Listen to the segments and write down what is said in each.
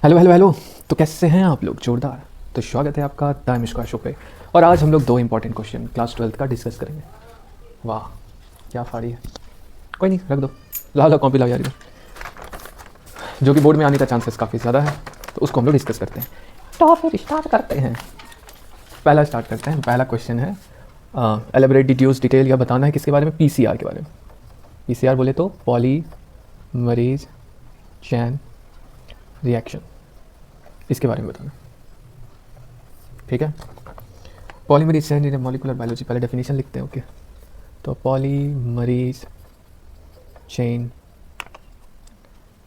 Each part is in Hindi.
Hello hello hello. तो कैसे हैं आप लोग? जोरदार। तो स्वागत है आपका द मिश्का शो पे। और आज हम लोग दो इंपॉर्टेंट क्वेश्चन क्लास 12th का डिस्कस करेंगे। वाह, क्या फाड़ी है। कोई नहीं, रख दो। ला ला कॉपी लाओ यार, जो कि बोर्ड में आने का चांसेस काफ़ी ज़्यादा है, तो उसको हम लोग डिस्कस करते हैं। तो फिर स्टार्ट करते हैं। पहला स्टार्ट करते हैं। पहला क्वेश्चन है एलेबरेट डिटेल्स डिटेल या बताना है किसके बारे में? पीसीआर के बारे में। पीसीआर बोले तो पॉलीमरेज चेन रिएक्शन, इसके बारे में बताना। ठीक है। Polymerase chain in molecular biology, पहले डेफिनेशन लिखते हैं। ओके, तो पॉलीमरेज चेन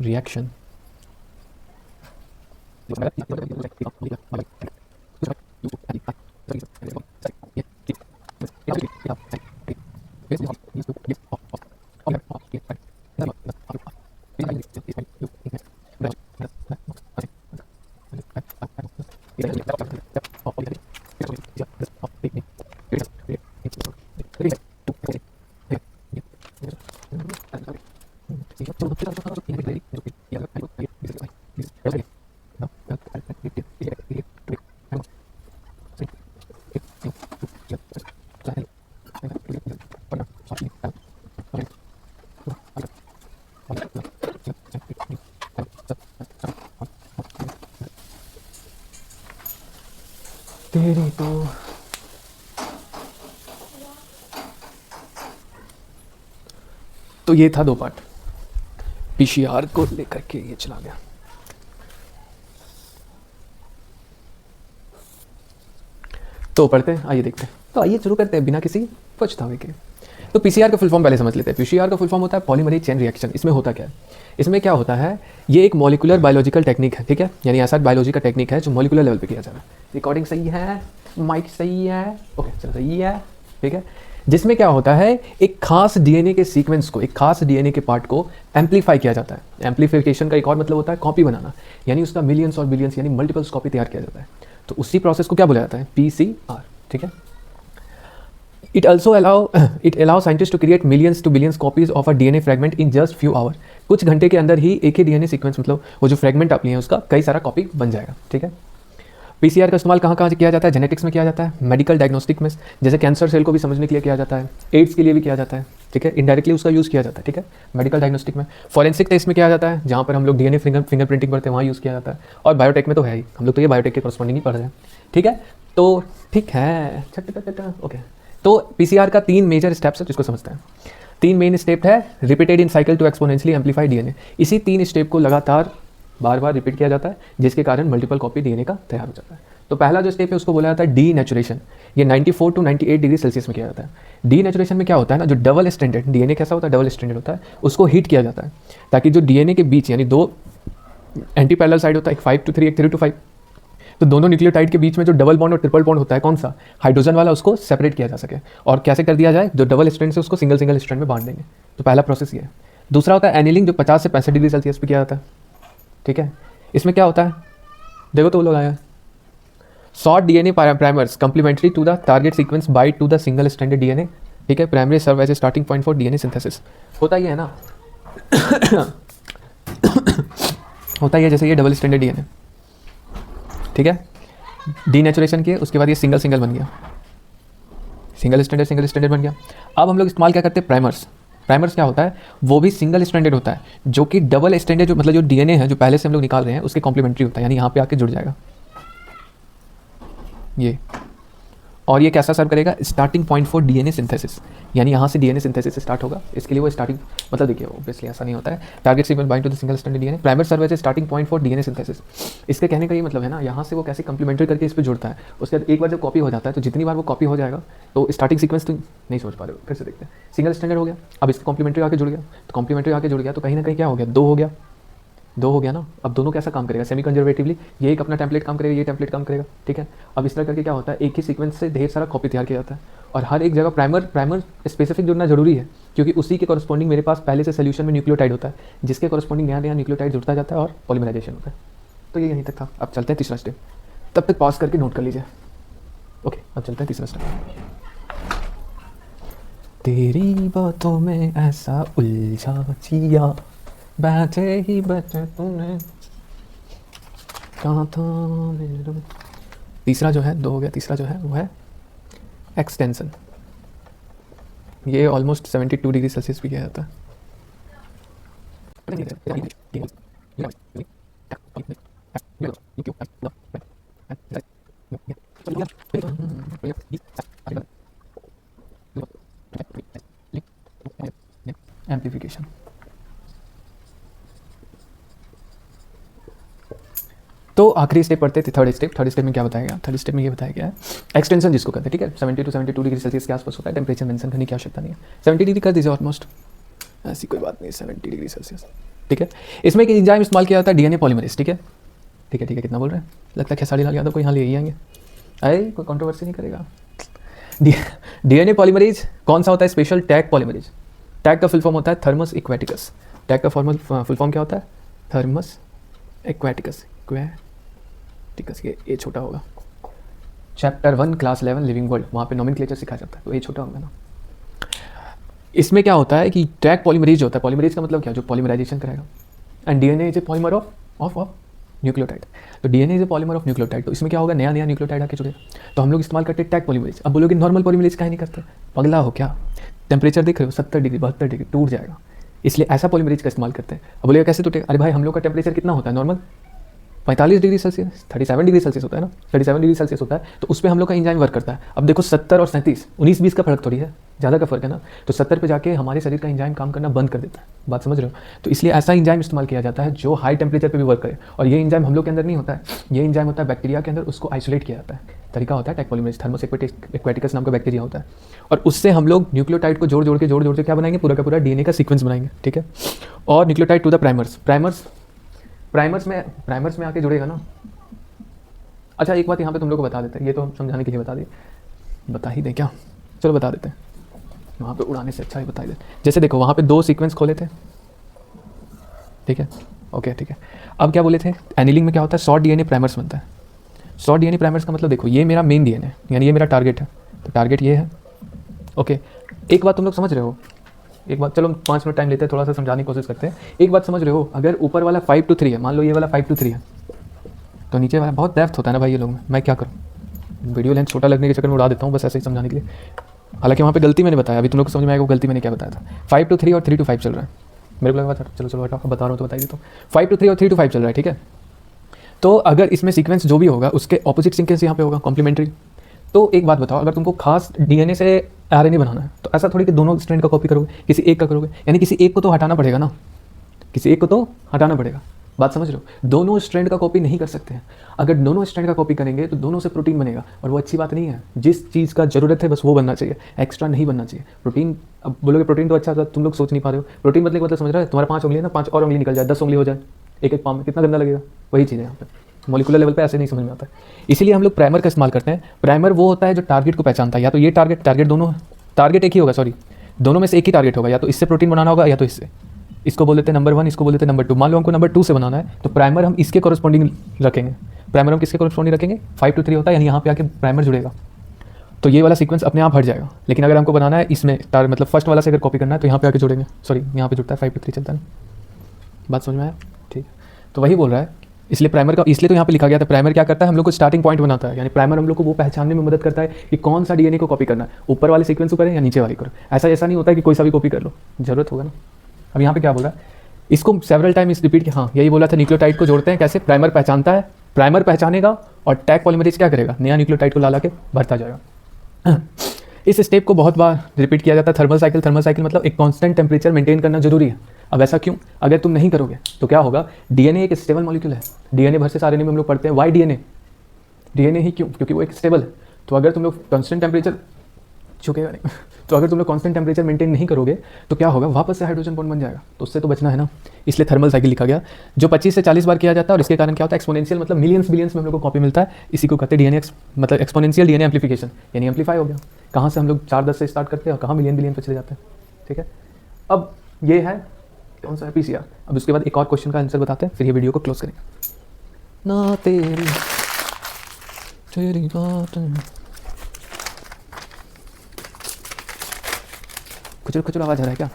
रिएक्शन तेरी तो ये था दो पार्ट। पीसीआर को लेकर के ये चला गया। तो पढ़ते हैं, आइए देखते हैं। तो आइए शुरू करते हैं बिना किसी पछतावे के। तो पीसीआर का फुल फॉर्म पहले समझ लेते हैं। पीसीआर का फुल फॉर्म होता है पॉलीमरेज चेन रिएक्शन। इसमें होता क्या है? इसमें क्या होता है, ये एक मॉलिकुलर बायोलॉजिकल टेक्निक है। ठीक है, यानी ऐसा बायोलॉजी का टेक्निक है जो मॉलिकुलर लेवल पे किया जा रहा है। रिकॉर्डिंग सही है, माइक सही है, ओके चलो सही है। ठीक है, जिसमें क्या होता है, एक खास डीएनए के सीक्वेंस को, एक खास डीएनए के पार्ट को एम्पलीफाई किया जाता है। एम्पलीफिकेशन का एक और मतलब होता है कॉपी बनाना, यानी उसका मिलियंस और बिलियंस यानी मल्टीपल्स कॉपी तैयार किया जाता है। तो उसी प्रोसेस को क्या बोला जाता है? पीसीआर। ठीक है, it also allow scientists to create millions to billions copies of a DNA fragment in just few hours। कुछ घंटे के अंदर ही एक ही डीएनए सीक्वेंस, मतलब वो जो फ्रेगमेंट आप लिए हैं उसका कई सारा कॉपी बन जाएगा। ठीक है, पीसीआर का इस्तेमाल कहाँ कहाँ किया जाता है? जेनेटिक्स में किया जाता है, मेडिकल डायग्नोस्टिक में, जैसे कैंसर सेल को भी समझने के लिए किया जाता है, एड्स के लिए भी किया जाता है। ठीक है, इनडायरेक्टली उसका यूज़ किया जाता है। ठीक है, मेडिकल डायग्नोस्टिक में, फॉरेंसिक टेस्ट में किया जाता है, जहाँ पर हम लोग डीएनए फिंगरप्रिंटिंग करते हैं, वहाँ यूज़ किया जाता है। और बायोटेक में तो है ही, हम लोग तो ये बायोटेक के कॉरस्पॉन्डिंग ही पढ़ रहे हैं। ठीक है, तो ठीक है, ओके। तो पीसीआर का 3 मेजर स्टेप्स है जिसको समझते हैं। 3 मेन स्टेप है, repeated in cycle to exponentially amplify DNA. इसी 3 स्टेप को लगातार बार बार रिपीट किया जाता है, जिसके कारण मल्टीपल कॉपी डीएनए का तैयार हो जाता है। तो पहला जो स्टेप है उसको बोला जाता है डी नेचुरेशन। ये 94 टू 98 डिग्री सेल्सियस में किया जाता है। डी नेचुरेशन में क्या होता है ना, जो डबल स्टैंडर्ड डीएनए कैसा होता है, डबल स्टैंडर्ड होता है, उसको हीट किया जाता है, ताकि जो डीएनए के बीच यानी दो एंटी पैरेलल साइड होता है, एक 5 to 3, एक 3 to 5, तो दोनों न्यूक्लियोटाइड के बीच में जो डबल बॉन्ड और ट्रिपल बॉन्ड होता है, कौन सा, हाइड्रोजन वाला, उसको सेपरेट किया जा सके। और कैसे कर दिया जाए, जो डबल स्ट्रैंड से उसको सिंगल सिंगल स्ट्रैंड में बांट देंगे। तो पहला प्रोसेस ये है। दूसरा होता है एनिलिंग, जो 50 से 65 डिग्री सेल्सियस पे किया जाता है। ठीक है, इसमें क्या होता है, देखो तो वो लोग आया, short DNA primers complementary to the target sequence bind to the single stranded DNA. ठीक है, primary serve as a starting point for DNA synthesis. होता ही है ना होता ही है, जैसे ये डबल स्ट्रैंडेड डीएनए। ठीक है, डीनेचुरेशन किए, उसके बाद ये सिंगल सिंगल बन गया, सिंगल स्टैंडर्ड बन गया। अब हम लोग इस्तेमाल क्या करते हैं? प्राइमर्स। प्राइमर्स क्या होता है, वो भी सिंगल स्टैंडर्ड होता है, जो कि डबल स्टैंडर्ड, जो मतलब जो डीएनए है जो पहले से हम लोग निकाल रहे हैं उसके कॉम्प्लीमेंट्री होता है, यानी यहाँ पे आके जुड़ जाएगा ये। और ये कैसा सर्व करेगा? Starting point for DNA synthesis, यानी यहाँ से डीएनए सिंथेसिस स्टार्ट होगा। इसके लिए वो स्टार्टिंग, मतलब देखिए ऑब्वियसली ऐसा नहीं होता है, target sequence bind to the single standard DNA, primer serve as a starting point for DNA synthesis. इसके कहने का ये मतलब है ना, यहाँ से वो कैसे कंप्लीमेंट्री करके इस पर जुड़ता है। उसके बाद एक बार जब कॉपी हो जाता है, तो जितनी बार वो कॉपी हो जाएगा, तो स्टार्टिंग सीक्वेंस तो नहीं समझ पा रहे हो, फिर से देखते हैं। सिंगल स्टैंडर्ड हो गया, अब इसके कॉम्प्लीमेंट्री आके जुड़ गया, तो कॉम्प्लीमेंट्री आके जुड़ गया, तो कहीं ना कहीं क्या हो गया, 2 हो गया, 2 हो गया ना। अब दोनों कैसा काम करेगा? सेमी कंजर्वेटिवली, ये एक अपना टेम्पलेट काम करेगा, ये टेम्पलेट काम करेगा। ठीक है, अब इस तरह करके क्या होता है, एक ही सीक्वेंस से ढेर सारा कॉपी तैयार किया जाता है, और हर एक जगह प्राइमर स्पेसिफिक जुड़ना जरूरी है, क्योंकि उसी के कॉरस्पॉन्डिंग मेरे पास पहले से सोल्यूशन में न्यूक्लियोटाइड होता है, जिसके कॉरस्पॉन्डिंग नया नया न्यूक्लियोटाइड जुड़ता जाता है और पॉलीमराइजेशन होता है। तो ये यहीं तक था। अब चलते हैं तीसरा स्टेप, तब तक पॉज करके नोट कर लीजिए। ओके, अब चलते हैं तीसरा स्टेप। तेरी बातों में ऐसा उलझा जिया, बैठे ही बैठे तूने। कहाँ था, तीसरा जो है 2 हो गया, तीसरा जो है वो है एक्सटेंशन। ये ऑलमोस्ट 72 डिग्री सेल्सियस भी किया जाता है। एम्प्लीफिकेशन। तो आखिरी स्टेप पढ़ते थे, थर्ड स्टेप में क्या बताया गया? थर्ड स्टेप में ये बताया गया है एक्सटेंशन जिसको कहते हैं, ठीक है। 70 to 72 डिग्री सेल्सियस के आसपास होता है, टेम्परेचर मेंशन करने की आवश्यकता नहीं है। 70 डिग्री कर दीजिए ऑलमोस्ट, ऐसी कोई बात नहीं, 70 डिग्री सेल्सियस, ठीक है। इसमें एक एंजाइम इस्तेमाल किया जाता है डीएनए पॉलीमरेज, ठीक है। कितना बोल रहे हैं? लगता है खेसारी लाल यादव को यहाँ ले ही आएंगे, अरे कोई कंट्रोवर्सी नहीं करेगा। डीएनए पॉलीमरेज कौन सा होता है? Special tag polymerase. टैग का फुल फॉर्म होता है थर्मस इक्वेटिकस। टैग का फुल फॉर्म क्या होता है? Thermos aquaticus. ये छोटा होगा। चैप्टर 1 क्लास 11 लिविंग वर्ल्ड, वहाँ पे नोमेनक्लेचर सिखाया जाता है, तो ये छोटा होगा ना। इसमें क्या होता है कि टैग पॉलीमरेज होता है। पॉलीमरेज का मतलब क्या? जो पॉलीमराइजेशन कराएगा। And DNA is a polymer of nucleotide. तो DNA is a polymer of nucleotide, तो इसमें क्या होगा? नया न्यूक्लियोटाइड आके जुड़ेगा। तो हम लोग इस्तेमाल करते हैं टैग पॉलीमरेज। अब बोलोगे नॉर्मल पॉलीमरेज काहे नहीं करते? पगला हो क्या? टेम्परेचर देख रहे हो 70 डिग्री 72 डिग्री, टूट जाएगा, इसलिए ऐसा पॉलीमरेज का इस्तेमाल करते हैं। अब बोलेगा कैसे टूटेगा? अरे भाई हम लोग का टेम्परेचर कितना होता है normal? 45 degree Celsius, 37 degree Celsius होता है ना, 37 डिग्री सेल्सियस होता है। तो उस पर हम लोग का एंजाइम वर्क करता है। अब देखो 70 और 37, 19-20 का फर्क थोड़ी है, ज़्यादा का फर्क है ना। तो 70 पे जाके हमारे शरीर का एंजाइम काम करना बंद कर देता है, बात समझ रहे हो? तो इसलिए ऐसा एंजाइम इस्तेमाल किया जाता है जो हाई टेम्परेचर पे भी वर्क करे। और ये एंजाइम हम लोग के अंदर नहीं होता है, ये एंजाइम होता है बैक्टीरिया के अंदर, उसको आइसोलेट किया जाता है। तरीका होता है टैग पॉलीमरेज, थर्मस इक्वेटिकस नाम का बैक्टीरिया होता है। और उससे हम लोग न्यूक्लियोटाइड को जोड़ के क्या बनाएंगे? पूरा का पूरा डीएनए का सीक्वेंस बनाएंगे, ठीक है। और न्यूक्लियोटाइड टू द प्राइमर्स में आके जुड़ेगा ना। अच्छा एक बात यहाँ पे तुम लोग को बता देते हैं, ये तो हम समझाने के लिए बता ही दें क्या? चलो बता देते हैं, वहाँ पे उड़ाने से अच्छा ही बता ही दें। जैसे देखो वहाँ पे 2 सीक्वेंस खोले थे, ठीक है, ओके ठीक है। अब क्या बोले थे? एनिलिंग में क्या होता है? शॉर्ट डीएनए प्राइमर्स बनता है। शॉर्ट डीएनए प्राइमर्स का मतलब देखो, ये मेरा मेन डीएनए यानी ये मेरा टारगेट है, तो टारगेट ये है, ओके। एक बात तुम लोग समझ रहे हो? एक बात, चलो 5 मिनट टाइम लेते हैं, थोड़ा सा समझाने की कोशिश करते हैं। एक बात समझ रहे हो? अगर ऊपर वाला 5 to 3 है, मान लो ये वाला 5 to 3 है, तो नीचे वाला बहुत डेप्थ होता है ना भाई ये लोग में, मैं क्या करूँ? वीडियो लेंथ छोटा लगने के चक्कर में उड़ा देता हूँ, बस ऐसे ही समझाने के लिए। हालांकि वहाँ पे गलती मैंने बताया, अभी तुम लोग को समझ में आएगा वो गलती मैंने क्या बताया था। 5 to 3 और 3 to 5 चल रहा है, मेरे को लगा चलो हटाओ, बता रहा हूँ तो बता ही देता हूँ। 5 to 3 और 3 to 5 चल रहा है, ठीक है। तो अगर इसमें सीक्वेंस जो भी होगा उसके ऑपोजिट सीक्वेंस यहाँ पे होगा, कॉम्प्लीमेंट्री। तो एक बात बताओ, अगर तुमको खास डीएनए से आरएनए बनाना है, तो ऐसा थोड़ी कि दोनों स्ट्रैंड का कॉपी करोगे, किसी एक का करोगे, यानी किसी एक को तो हटाना पड़ेगा ना, किसी एक को तो हटाना पड़ेगा, बात समझ रहे हो? दोनों स्ट्रैंड का कॉपी नहीं कर सकते हैं। अगर दोनों स्ट्रैंड का कॉपी करेंगे तो दोनों से प्रोटीन बनेगा, और वो अच्छी बात नहीं है। जिस चीज़ का जरूरत है बस वो बनना चाहिए, एक्स्ट्रा नहीं बनना चाहिए। प्रोटीन, अब बोलोगे प्रोटीन तो अच्छा था, तुम लोग सोच नहीं पा रहे हो। प्रोटीन बदले का मतलब समझ रहा है? तुम्हारा 5 उंगली है ना, 5 और उंगली निकल जाए, 10 उंगली हो जाए एक पाम में, कितना गंदा लगेगा? वही चीज़ है यहाँ पर, मॉलिक्यूलर लेवल पे ऐसे नहीं समझ में आता है। इसीलिए हम लोग प्राइमर का इस्तेमाल करते हैं। प्राइमर वो होता है जो टारगेट को पहचानता है, या तो ये टारगेट दोनों, टारगेट एक ही होगा, सॉरी दोनों में से एक ही टारगेट होगा, या तो इससे प्रोटीन बनाना होगा या तो इससे। इसको बोल देते हैं नंबर 1, इसको बोल देते हैं नंबर 2। मान लो हमको नंबर 2 से बनाना है, तो प्राइमर हम इसके कॉरस्पॉन्डिंग रखेंगे। प्राइमर हम किसके कॉरस्पॉन्डिंग रखेंगे? 5 to 3 होता है, यानी यहाँ पे आके प्राइमर जुड़ेगा, तो ये वाला सीक्वेंस अपने आप हट जाएगा। लेकिन अगर हमको बनाना है इसमें मतलब फर्स्ट वाला से अगर कॉपी करना है, तो यहाँ पे आके जुड़ेंगे, सॉरी यहाँ पे जुड़ता है, 5 to 3 चलता है। बात समझ में आया? ठीक, तो वही बोल रहा है। इसलिए प्राइमर का, इसलिए तो यहाँ पे लिखा गया था, प्राइमर क्या करता है? हम लोग को स्टार्टिंग पॉइंट बनाता है, यानी प्राइमर हम लोग को वो पहचानने में मदद करता है कि कौन सा डीएनए को कॉपी करना है, ऊपर वाले सीक्वेंस को करें या नीचे वाली करो। ऐसा नहीं होता है कि कोई सा भी कॉपी कर लो, जरूरत होगा ना। अब यहाँ पे क्या बोल रहा है? इसको सेवरल टाइम इस रिपीट किया, हाँ यही बोला था, न्यूक्लियोटाइड को जोड़ते हैं कैसे? प्राइमर पहचानता है, प्राइमर पहचानेगा और टैग पॉलीमरेज क्या करेगा? नया न्यूक्लियोटाइड को ला के भरता जाएगा। इस स्टेप को बहुत बार रिपीट किया जाता है। थर्मल साइकिल मतलब एक कांस्टेंट टेम्परेचर मेंटेन करना जरूरी है। अब ऐसा क्यों? अगर तुम नहीं करोगे तो क्या होगा? डीएनए एक स्टेबल मॉलिक्यूल है, डीएनए वर्सेस आरएनए में हम लोग पढ़ते हैं वाई डीएनए ही क्यों? क्योंकि वो एक स्टेबल है। तो अगर तुम लोग कांस्टेंट टेम्परेचर झुकेगा नहीं तो अगर तुम लोग कांस्टेंट टेम्परेचर मेंटेन नहीं करोगे तो क्या होगा? वापस से हाइड्रोजन बॉन्ड बन जाएगा, तो उससे तो बचना है ना। इसलिए थर्मल साइकिल लिखा गया, जो 25 से 40 बार किया जाता है, और इसके कारण क्या होता है? एक्सपोनेंशियल मतलब मिलियंस बिलियंस में हम लोग को कॉपी मिलता है। इसी को कहते हैं डीएनए मतलब एक्सपोनेंशियल डीएनए एम्प्लीफिकेशन, यानी एम्प्लीफाई हो गया। कहाँ से हम लोग 4-10 से स्टार्ट करते हैं और कहाँ मिलियन बिलियन पे चले जाते हैं, ठीक है। अब ये है कौन सा है? पीसीआर। अब उसके बाद एक और क्वेश्चन का आंसर बताते हैं, फिर ये वीडियो को क्लोज करेंगे। ना तेरी बात कुछ आवाज आ रहा है क्या?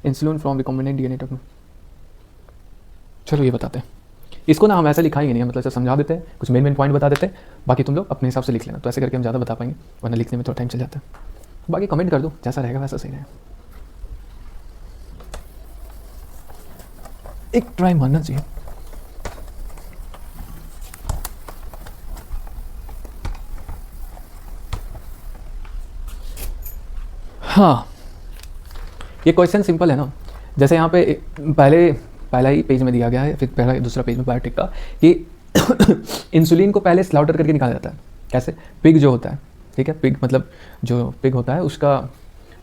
Insulin from recombinant DNA techno. चलो ये बताते हैं इसको ना, हम ऐसे लिखाएंगे नहीं, मतलब ऐसे समझा देते हैं, कुछ मेन पॉइंट बता देते हैं, बाकी तुम लोग अपने हिसाब से लिख लेना। तो ऐसे करके हम ज़्यादा बता पाएंगे, वरना लिखने में थोड़ा टाइम चल जाता है। बाकी कमेंट कर दो, जैसा रहेगा वैसा सही रहेगा। एक ट्राई मारना चाहिए। हाँ, ये क्वेश्चन सिंपल है ना, जैसे यहाँ पे पहला ही पेज में दिया गया है, फिर पहला दूसरा पेज में बायोटिक का, कि इंसुलिन को पहले स्लाउटर करके निकाला जाता है। कैसे? पिग जो होता है, ठीक है, पिग मतलब जो पिग होता है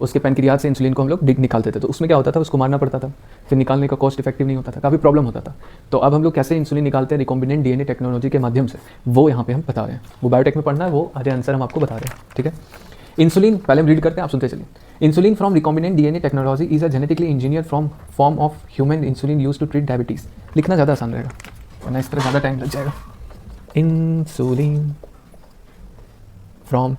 उसके पैनक्रियाज से इंसुलिन को हम लोग निकालते थे। तो उसमें क्या होता था, उसको मारना पड़ता था, फिर निकालने का कॉस्ट इफेक्टिव नहीं होता था, काफ़ी प्रॉब्लम होता था। तो अब हम लोग कैसे इंसुलिन निकालते हैं, रिकॉम्बिनेंट डीएनए टेक्नोलॉजी के माध्यम से, वो यहाँ पे हम बता रहे हैं। वो बायोटेक में पढ़ना है, वो आधे आंसर हम आपको बता रहे हैं, ठीक है। इंसुलिन पहले हम रीड करते हैं, आप सुनते चलिए। Insulin from recombinant DNA technology is a genetically engineer from form of human insulin use to treat diabetes. लिखना ज़्यादा आसान रहेगा, वरना इस तरह ज़्यादा टाइम लग जाएगा। इंसुलिन फ्रॉम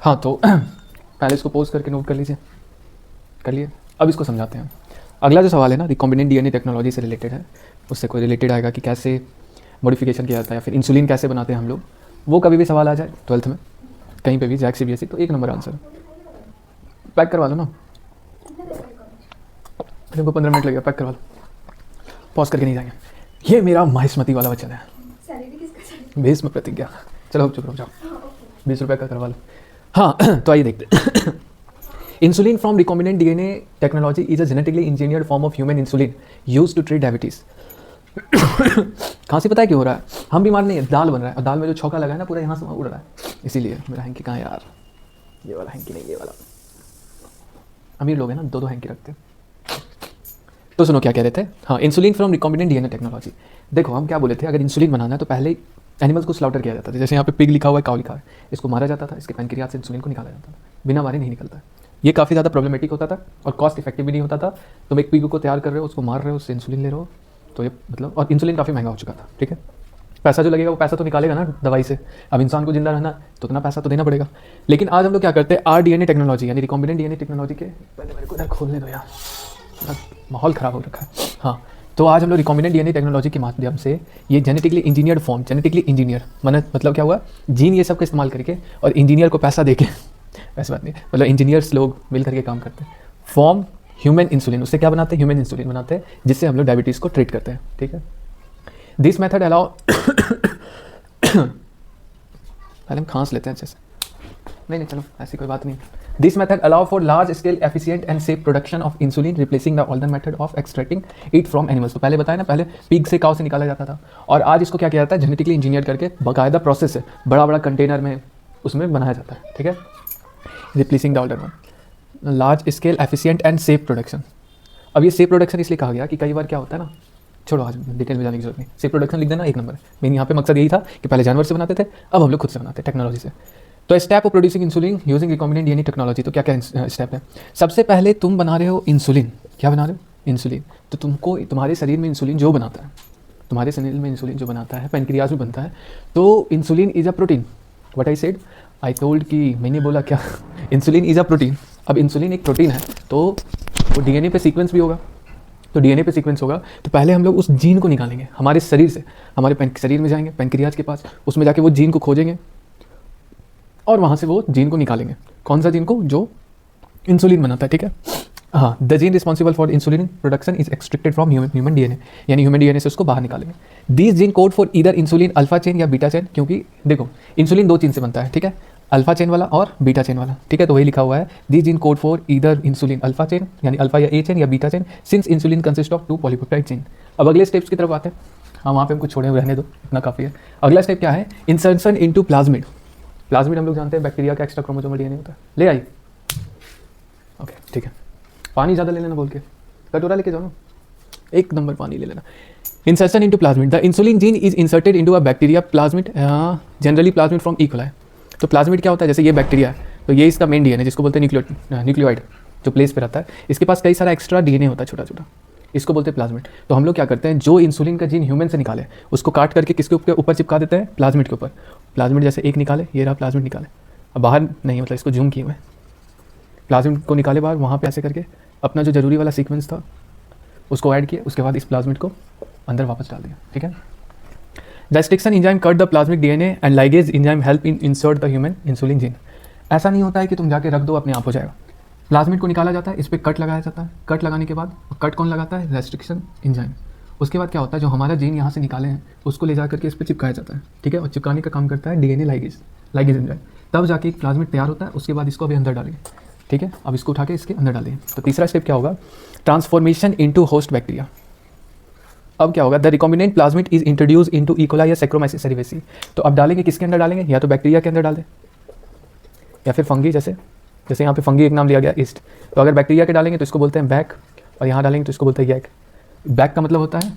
हाँ, तो पहले इसको पोज करके नोट कर लीजिए, कर लिए। अब इसको समझाते हैं। अगला जो सवाल है ना, रिकॉम्बिनेंट डीएनए टेक्नोलॉजी से रिलेटेड है, उससे कोई रिलेटेड आएगा कि कैसे मॉडिफिकेशन किया जाता है या फिर इंसुलिन कैसे बनाते हैं हम लोग। वो कभी भी सवाल आ जाए 12th में कहीं पे भी, जैक सीबीएसई, तो 1 नंबर आंसर। पैक करवा लो ना, तुमको 15 मिनट लगेगा, पैक करवा लो, पॉज करके नहीं जाएंगे। ये मेरा माहिस्मती वाला वचन है, भीष्म प्रतिज्ञा। चलो चुप रहो, जाओ, 20 रुपये का करवा लो। हाँ, तो आइए देखते। Insulin from recombinant DNA technology is a genetically engineered form of human insulin use to treat diabetes. खांसी पता है क्यों हो रहा है? हम बीमार नहीं है, दाल बन रहा है, और दाल में जो छौका लगा है ना, पूरा यहाँ से उड़ रहा है, इसीलिए। मेरा हैंकी कहाँ है यार? ये वाला हैंकी नहीं, ये वाला। अमीर लोग हैं ना, 2 हैंकी रखते हैं। तो सुनो क्या कह रहे थे। हाँ, insulin from recombinant DNA technology. देखो हम क्या बोले थे, अगर इंसुलिन बनाना है तो पहले एनिमल्स को स्लाउटर किया जाता था। जैसे यहाँ पे पिग लिखा हुआ है, काउ लिखा है, इसको मारा जाता था, इसके पैनक्रियाज से इंसुलिन को निकाला जाता था, बिना मारे नहीं निकलता है। ये काफ़ी ज़्यादा प्रॉब्लमेटिक होता था और कॉस्ट इफेक्टिव भी नहीं होता था। तुम एक पिग को तैयार कर रहे हो, उसको मार रहे हो, उससे इंसुलिन ले रहे हो, तो ये मतलब, और इंसुलिन काफ़ी महंगा हो चुका था, ठीक है। पैसा जो लगेगा वो पैसा तो निकालेगा ना दवाई से। अब इंसान को जिंदा रहना तो उतना पैसा तो देना पड़ेगा। लेकिन आज हम लोग क्या करते हैं, आरडीएनए टेक्नोलॉजी यानी रिकॉम्बिनेंट डीएनए टेक्नोलॉजी के, पहले मेरे को इधर खोलने दो यार, माहौल ख़राब हो रखा है। हाँ, तो आज हम लोग रिकॉम्बिनेंट डीएनए टेक्नोलॉजी के माध्यम से ये genetically engineered form, genetically engineer मतलब क्या हुआ, जीन ये सब का इस्तेमाल करके और इंजीनियर को पैसा देके, ऐसी बात नहीं, मतलब इंजीनियर्स लोग मिल करके काम करते हैं, फॉर्म ह्यूमन इंसुलिन, उससे क्या बनाते हैं, ह्यूमन इंसुलिन बनाते हैं, जिससे हम लोग डायबिटीज़ को ट्रीट करते हैं, ठीक है। दिस मेथड अलाउ पहले हम खांस लेते हैं अच्छे से, नहीं चलो ऐसी कोई बात नहीं। This method allow for large scale efficient and safe production of insulin replacing the older method of extracting it from animals. तो पहले बताया ना, पहले पिग से, काउ से निकाला जाता था, और आज इसको क्या किया जाता है, जेनेटिकली इंजीनियर करके बाकायदा प्रोसेस है, बड़ा बड़ा कंटेनर में उसमें बनाया जाता है, ठीक है। Replacing the older one, large scale efficient and safe production. अब ये सेफ प्रोडक्शन इसलिए कहा गया कि कई बार क्या होता है ना, छोड़ो आज डिटेल में जाने की जरूरत नहीं, सेफ प्रोडक्शन लिख देना 1 नंबर। मेन यहाँ पे मकसद यही था कि पहले जानवर से बनाते थे, अब हम लोग खुद से बनाते हैं टेक्नोलॉजी से। तो step of producing insulin using recombinant DNA technology. तो क्या क्या स्टेप है? सबसे पहले तुम बना रहे हो इंसुलिन। क्या बना रहे हो? इंसुलिन। तो तुमको तुम्हारे शरीर में इंसुलिन जो बनाता है, तुम्हारे शरीर में इंसुलिन जो बनाता है, पैनक्रियाज में बनता है, तो insulin is a protein. What I said, I told कि मैंने बोला क्या, इंसुलिन इज अ प्रोटीन। अब इंसुलिन एक प्रोटीन है, तो वो डीएनए पे सीक्वेंस भी होगा। तो डीएनए पे सीक्वेंस होगा तो पहले हम लोग उस जीन को निकालेंगे हमारे शरीर से, हमारे शरीर में जाएंगे पैनक्रियाज के पास, उसमें जाके वो जीन को खोजेंगे, और वहाँ से वो जीन को निकालेंगे। कौन सा जीन को? जो इंसुलिन बनाता है, ठीक है। हाँ, the gene responsible for insulin production is extracted from human DNA, यानी ह्यूमन डीएनए से उसको बाहर निकालेंगे। This gene code for either insulin alpha chain या बीटा चेन, क्योंकि देखो इंसुलिन 2 चेन से बनता है, ठीक है, अल्फा चेन वाला और बीटा चेन वाला, ठीक है। तो वही लिखा हुआ है, this gene code for either insulin alpha chain यानी अल्फा या ए चेन या beta chain, since insulin consist of 2 polypeptide chain. अब अगले स्टेप्स की तरफ आते हैं। हाँ, वहाँ पे हमको छोड़े हुए रहने दो, इतना काफ़ी है। अगला स्टेप क्या है? Insertion into plasmid. प्लाज्मिड हम लोग जानते हैं बैक्टीरिया का एक्स्ट्रा क्रोमोसोमल डीएनए होता है। ले आई, ओके, ठीक है। पानी ज़्यादा ले लेना बोल के, कटोरा लेके जाओ ना, 1 नंबर पानी ले लेना। Insertion into plasmid, the insulin gene is inserted into a bacteria plasmid, generally plasmid from E coli. तो प्लाज्मिड क्या होता है? जैसे ये बैक्टीरिया है तो ये इसका मेन डीएनए जिसको बोलते हैं न्यूक्लियोइड जो प्लेस पे रहता है, इसके पास कई सारा एक्स्ट्रा डीएनए होता है छोटा छोटा, इसको बोलते हैं प्लाज्मिड। तो हम लोग क्या करते हैं, जो इंसुलिन का जीन ह्यूमन से निकाले उसको काट करके किसके ऊपर चिपका देते हैं? प्लाज्मिड के ऊपर। प्लाज्मिड जैसे एक निकाले, ये रहा प्लाज्मिड निकाले, अब बाहर नहीं, मतलब इसको जूम किए हुए प्लाज्मिड को निकाले बाहर, वहाँ पे ऐसे करके अपना जो जरूरी वाला सीक्वेंस था उसको ऐड किया, उसके बाद इस प्लाज्मिड को अंदर वापस डाल दिया, ठीक है। The restriction enzyme cut the plasmic DNA and ligase enzyme help in insert the human insulin gene. ऐसा नहीं होता है कि तुम जाके रख दो अपने आप हो जाएगा। प्लाज्मिड को निकाला जाता है, इस पर कट लगाया जाता है, कट लगाने के बाद कट कौन लगाता है? Restriction enzyme. उसके बाद क्या होता है, जो हमारा जीन यहाँ से निकाले हैं उसको ले जा करके इस पर चिपकाया जाता है, ठीक है, और चिपकाने का काम करता है डीएनए लाइगेज एंजाइम। तब जाके एक प्लाज्मिड तैयार होता है, उसके बाद इसको अभी अंदर डालेंगे, ठीक है। अब इसको उठा के इसके अंदर डालेंगे। तो तीसरा स्टेप क्या होगा? Transformation into host bacteria. अब क्या होगा? The recombinant plasmid is introduce into E coli या सैक्रोमाइसिस सेरिवेसी। तो अब डालेंगे किसके अंदर डालेंगे? या तो बैक्टीरिया के अंदर डाल दें या फिर फंगी, जैसे यहाँ पे फंगी एक नाम लिया गया ईस्ट। तो अगर बैक्टीरिया के डालेंगे तो इसको बोलते हैं बैक, और यहाँ डालेंगे तो इसको बोलते हैं यैक। बैक का मतलब होता है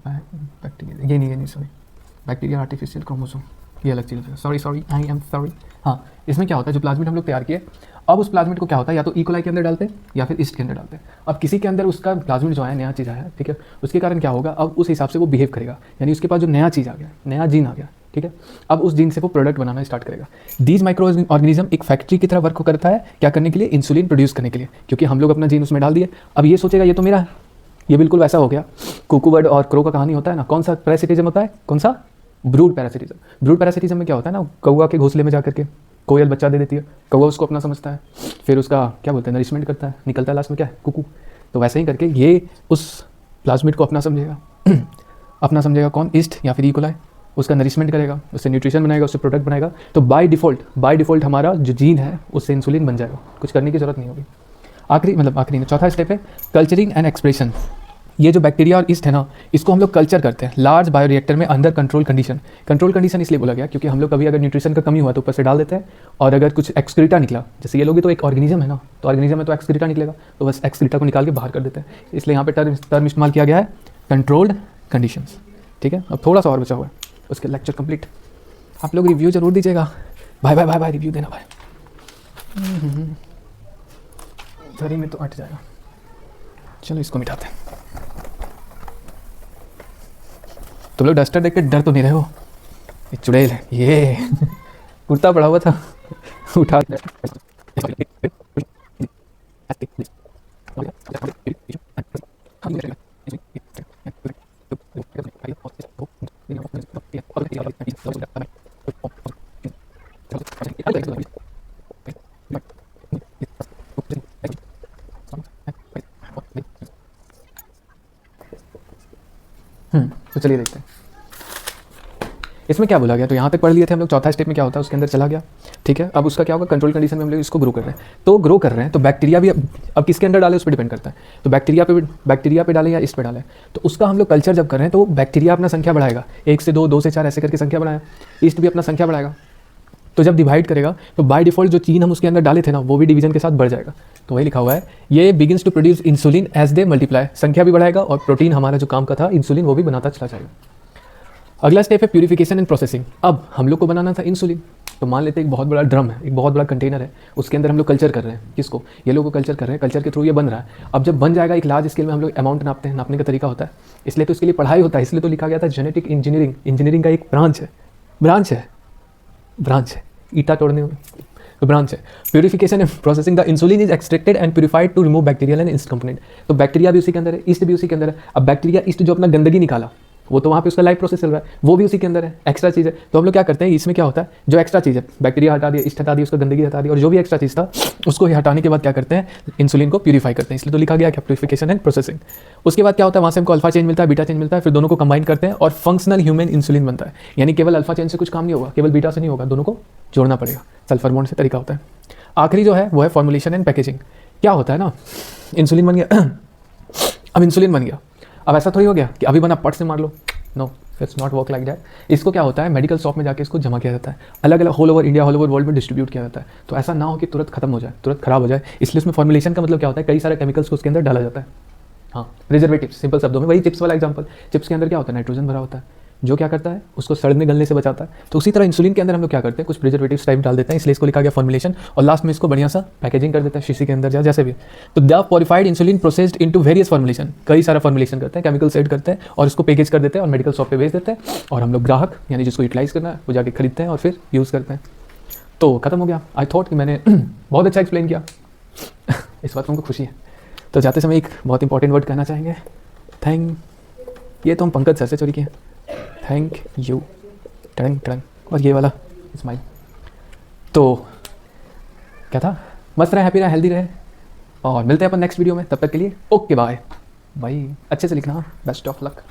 बैक्टीरिया, ये नहीं सॉरी, बैक्टीरिया आर्टिफिशियल क्रोमोसोम, ये अलग चीज़ है, सॉरी आई एम सॉरी। हाँ, इसमें क्या होता है, जो प्लाज्मिड हम लोग तैयार किए, अब उस प्लाज्मिड को क्या होता है, या तो इकोलाई के अंदर डालते हैं या फिर ईस्ट के अंदर डालते हैं। अब किसी के अंदर उसका प्लाज्मिड जो है नया चीज़ आया है, ठीक है, उसके कारण क्या होगा, अब उस हिसाब से वो बिहेव करेगा, यानी उसके पास जो नया चीज़ आ गया, नया जीन आ गया, ठीक है। अब उस जीन से वो प्रोडक्ट बनाना स्टार्ट करेगा। दीज माइक्रो ऑर्गेनिज्म एक फैक्ट्री की तरह वर्क करता है, क्या करने के लिए? इंसुलिन प्रोड्यूस करने के लिए, क्योंकि हम लोग अपना जीन उसमें डाल दिए। अब ये सोचेगा ये तो मेरा है, ये बिल्कुल वैसा हो गया कुकू बर्ड और क्रो का कहानी होता है ना, कौन सा पैरासिटिज्म होता है, कौन सा? Brood parasitism. ब्रूड पैरासिटिज्म में क्या होता है ना, कौवा के घोंसले में जा करके कोयल बच्चा दे देती है, कौवा उसको अपना समझता है, फिर उसका क्या बोलते हैं, नरिशमेंट करता है, निकलता है लास्ट में क्या है, कुकू। तो वैसे ही करके ये उस प्लाज्मिड को अपना समझेगा अपना समझेगा कौन? ईस्ट या फिर इकोलाई। उसका नरिशमेंट करेगा, उससे न्यूट्रिशन बनाएगा, उससे प्रोडक्ट बनाएगा। तो बाय डिफ़ॉल्ट हमारा जो जीन है उससे इंसुलिन बन जाएगा, कुछ करने की जरूरत नहीं होगी। आखिरी चौथा स्टेप है कल्चरिंग एंड एक्सप्रेशन। ये जो बैक्टीरिया और ईस्ट है ना, इसको हम लोग कल्चर करते हैं लार्ज बायोरिएक्टर में अंडर कंट्रोल कंडीशन इसलिए बोला गया क्योंकि हम लोग कभी अगर न्यूट्रिशन का कमी हुआ तो ऊपर से डाल देते हैं, और अगर कुछ एक्सक्रीटा निकला, जैसे ये लोग भी तो एक ऑर्गेनिज्म है ना, तो ऑर्गेनिज्म में तो एक्सक्रीटा निकलेगा, तो बस एक्सक्रीटा को निकाल के बाहर कर देते हैं। इसलिए यहाँ पे टर्म इस्तेमाल किया गया है कंट्रोल्ड कंडीशंस, ठीक है। अब थोड़ा सा और बचा हुआ है, उसके लेक्चर कंप्लीट। आप लोग रिव्यू जरूर दीजिएगा, भाई रिव्यू देना भाई। धरी में तो अट जाएगा, चलो इसको मिटाते हैं। तुम लोग डस्टर देख के डर तो नहीं रहे हो? ये चुड़ैल है, ये कुर्ता पड़ा हुआ था उठा तो चलिए देखते हैं इसमें क्या बोला गया। तो यहाँ तक पढ़ लिए थे हम लोग। चौथा स्टेप में क्या होता है, उसके अंदर चला गया, ठीक है। अब उसका क्या होगा, कंट्रोल कंडीशन में हम लोग इसको ग्रो कर रहे हैं। तो ग्रो कर रहे हैं तो बैक्टीरिया भी अब किसके अंदर डालें उस पर डिपेंड करता है। तो बैक्टीरिया पे डालें या इस पे डालें, तो उसका हम लोग कल्चर जब कर रहे हैं तो बैक्टीरिया अपना संख्या बढ़ाएगा, 1 से 2, 2 से 4 ऐसे करके संख्या बढ़ाया। ईस्ट भी अपना संख्या बढ़ाएगा। तो जब डिवाइड करेगा तो बाय डिफॉल्ट जो चीन हम उसके अंदर डाले थे ना, वो भी डिवीजन के साथ बढ़ जाएगा। तो वही लिखा हुआ है, ये begins to produce insulin as they multiply. संख्या भी बढ़ाएगा और प्रोटीन हमारा जो काम का था इंसुलिन, वो भी बनाता चला जाएगा। अगला स्टेप है प्यूरिफिकेशन एंड प्रोसेसिंग। अब हम लोग को बनाना था इंसुलिन, तो मान लेते हैं एक बहुत बड़ा ड्रम है, एक बहुत बड़ा कंटेनर है, उसके अंदर हम लोग कल्चर कर रहे हैं। किसको? ये लोगों को कल्चर कर रहे हैं, कल्चर के थ्रू ये बन रहा है। अब जब बन जाएगा एक लार्ज स्केल में हम लोग अमाउंट नापते हैं, नापने का तरीका होता है, इसलिए तो इसके लिए पढ़ाई होता है, इसलिए तो लिखा गया था जेनेटिक इंजीनियरिंग। इंजीनियरिंग का एक ब्रांच है ईटा तोड़ने में, तो ब्रांच है। Purification and processing, the insulin is extracted and purified to remove bacterial and yeast component. तो बैक्टीरिया भी उसी के अंदर है, ईस्ट भी उसी के अंदर है। अब बैक्टीरिया ईस्ट जो अपना गंदगी निकाला, वो तो वहाँ पे उसका लाइव प्रोसेस चल रहा है, वो भी उसी के अंदर है, एक्स्ट्रा चीज़ है। तो हम लोग क्या करते हैं, इसमें क्या होता है, जो एक्स्ट्रा चीज़ है, बैक्टीरिया हटा दिया, ईस्ट हटा दिया, उसका गंदगी हटा दी, और जो भी एक्स्ट्रा चीज़ था उसको हटाने के बाद क्या करते हैं, इंसुलिन को प्यूरीफाई करते हैं। इसलिए तो लिखा गया क्या, प्यूरिफिकेशन एंड प्रोसेसिंग। उसके बाद क्या होता है, वहाँ से हमको अल्फा चेंज मिलता है, बीटा चेंज मिलता है, फिर दोनों को कंबाइन करते हैं और फंक्शनल ह्यूमन इंसुलिन बनता है। यानी केवल अल्फा चेंज से कुछ काम नहीं होगा, केवल बीटा से नहीं होगा, दोनों को जोड़ना पड़ेगा, सल्फर बॉन्ड से तरीका होता है। आखिरी जो है वो है फॉर्मुलेशन एंड पैकेजिंग। क्या होता है ना, इंसुलिन बन गया अब इंसुलिन बन गया, अब ऐसा थोड़ी हो गया कि अभी बना पट से मार लो, no, it's not work like that. इसको क्या होता है, मेडिकल शॉप में जाके इसको जमा किया जाता है, अलग अलग whole over India, whole over world में डिस्ट्रीब्यूट किया जाता है। तो ऐसा ना हो कि तुरंत खत्म हो जाए, तुरंत खराब हो जाए, इसलिए उसमें फॉर्मुलेशन का मतलब क्या होता है, कई सारे केमिकल्स को उसके अंदर डाला जाता है। हाँ, प्रिजर्वेटिव, सिंपल शब्दों में, वही चिप्स वाला एग्जांपल, चिप्स के अंदर क्या होता है, नाइट्रोजन भरा होता है, जो क्या करता है, उसको सड़ने गलने से बचाता है। तो उसी तरह इंसुलिन के अंदर हम लोग क्या करते हैं, कुछ प्रिजर्वेटिव्स टाइप डाल देते हैं, इसलिए इसको लिखा गया फॉर्मुलेशन, और लास्ट में इसको बढ़िया सा पैकेजिंग कर देते हैं शीशी के अंदर या जैसे भी। तो the purified insulin processed into various formulation, कई सारा फॉर्मुलेशन करते हैं, केमिकल्स ऐड करते हैं और इसको पैकेज कर देते हैं और मेडिकल शॉप पे भेज देते हैं, और हम लोग ग्राहक यानी जिसको यूटिलाइज करना है वो जाके खरीदते हैं और फिर यूज़ करते हैं। तो खत्म हो गया। आई थॉट कि मैंने बहुत अच्छा एक्सप्लेन किया इस बात में हमको खुशी है। तो जाते समय एक बहुत इंपॉर्टेंट वर्ड कहना चाहेंगे, थैंक, ये तो हम पंकज सर से चोरी किए, थैंक यू, टंग टंग, और ये वाला स्माइल। तो क्या था, मस्त रहे, हैप्पी रहे, हेल्दी रहे, और मिलते हैं अपन नेक्स्ट वीडियो में, तब तक के लिए ओके बाय बाय। अच्छे से लिखना, बेस्ट ऑफ लक।